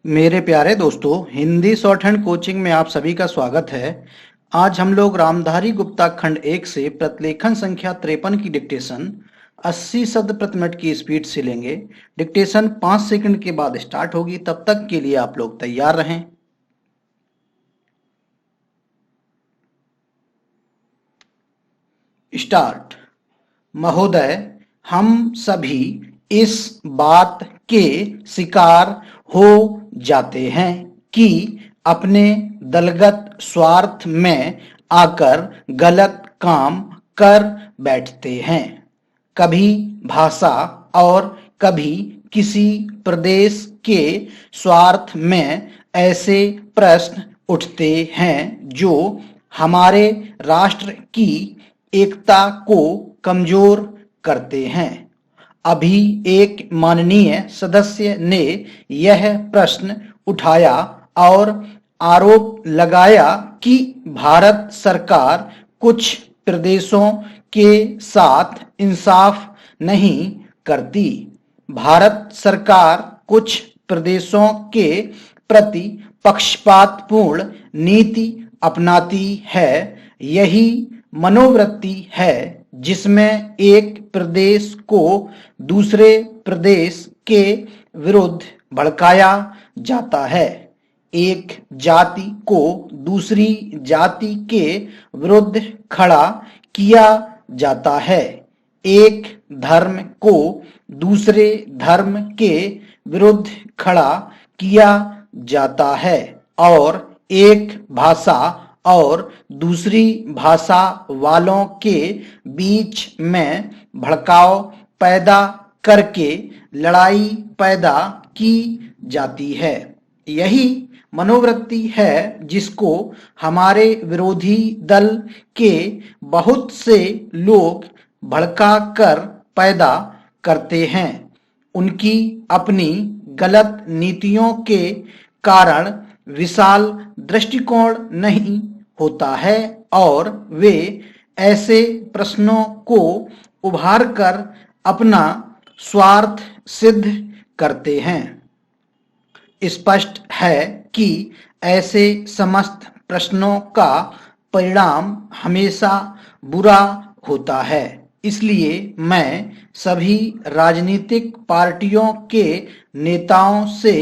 मेरे प्यारे दोस्तों, हिंदी शॉर्ट हैंड कोचिंग में आप सभी का स्वागत है। आज हम लोग रामधारी गुप्ता खंड 1 से प्रतिलेखन संख्या 53 की डिक्टेशन 80 शब्द प्रति मिनट की स्पीड से लेंगे। डिक्टेशन 5 सेकंड के बाद स्टार्ट होगी। तब तक के लिए आप लोग तैयार रहें। स्टार्ट। महोदय, हम सभी इस बात के शिकार हो जाते हैं कि अपने दलगत स्वार्थ में आकर गलत काम कर बैठते हैं। कभी भाषा और कभी किसी प्रदेश के स्वार्थ में ऐसे प्रश्न उठते हैं जो हमारे राष्ट्र की एकता को कमजोर करते हैं। अभी एक माननीय सदस्य ने यह प्रश्न उठाया और आरोप लगाया कि भारत सरकार कुछ प्रदेशों के साथ इंसाफ नहीं करती। भारत सरकार कुछ प्रदेशों के प्रति पक्षपातपूर्ण नीति अपनाती है। यही मनोवृत्ति है जिसमें एक प्रदेश को दूसरे प्रदेश के विरुद्ध भड़काया जाता है। एक जाति को दूसरी जाति के विरुद्ध खड़ा किया जाता है। एक धर्म को दूसरे धर्म के विरुद्ध खड़ा किया जाता है और एक भाषा और दूसरी भाषा वालों के बीच में भड़काव पैदा करके लड़ाई पैदा की जाती है। यही मनोवृत्ति है जिसको हमारे विरोधी दल के बहुत से लोग भड़का कर पैदा करते हैं। उनकी अपनी गलत नीतियों के कारण विशाल दृष्टिकोण नहीं होता है और वे ऐसे प्रश्नों को उभार कर अपना स्वार्थ सिद्ध करते हैं। स्पष्ट है कि ऐसे समस्त प्रश्नों का परिणाम हमेशा बुरा होता है। इसलिए मैं सभी राजनीतिक पार्टियों के नेताओं से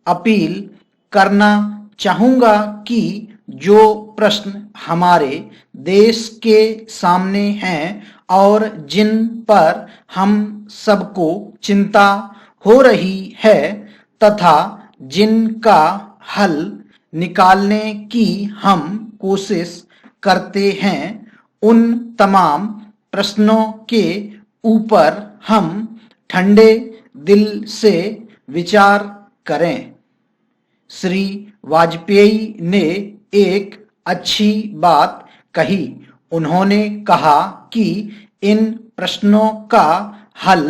अपील करना चाहूंगा कि जो प्रश्न हमारे देश के सामने हैं और जिन पर हम सबको चिंता हो रही है तथा जिनका हल निकालने की हम कोशिश करते हैं, उन तमाम प्रश्नों के ऊपर हम ठंडे दिल से विचार करें। श्री वाजपेयी ने एक अच्छी बात कही। उन्होंने कहा कि इन प्रश्नों का हल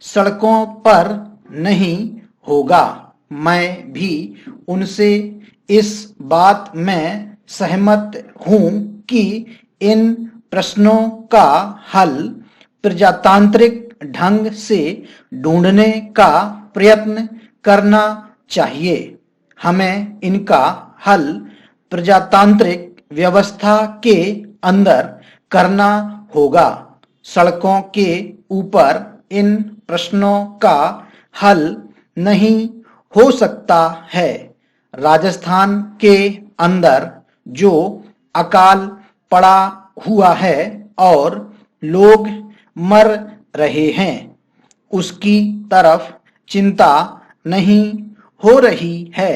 सड़कों पर नहीं होगा। मैं भी उनसे इस बात में सहमत हूं कि इन प्रश्नों का हल प्रजातांत्रिक ढंग से ढूंढने का प्रयत्न करना चाहिए। हमें इनका हल प्रजातांत्रिक व्यवस्था के अंदर करना होगा। सड़कों के ऊपर इन प्रश्नों का हल नहीं हो सकता है। राजस्थान के अंदर जो अकाल पड़ा हुआ है और लोग मर रहे हैं, उसकी तरफ चिंता नहीं हो रही है।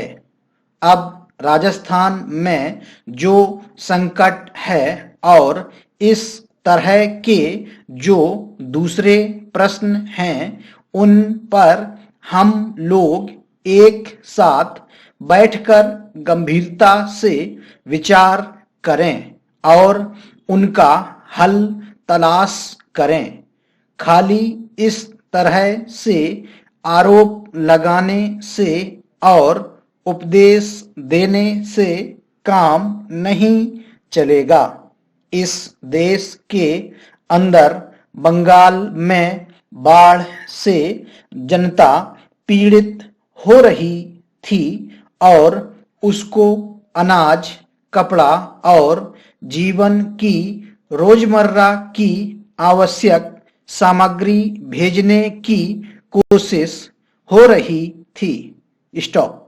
अब राजस्थान में जो संकट है और इस तरह के जो दूसरे प्रश्न हैं, उन पर हम लोग एक साथ बैठकर गंभीरता से विचार करें और उनका हल तलाश करें। खाली इस तरह से आरोप लगाने से और उपदेश देने से काम नहीं चलेगा। इस देश के अंदर बंगाल में बाढ़ से जनता पीड़ित हो रही थी और उसको अनाज, कपड़ा और जीवन की रोजमर्रा की आवश्यक सामग्री भेजने की कोशिश हो रही थी। स्टॉप।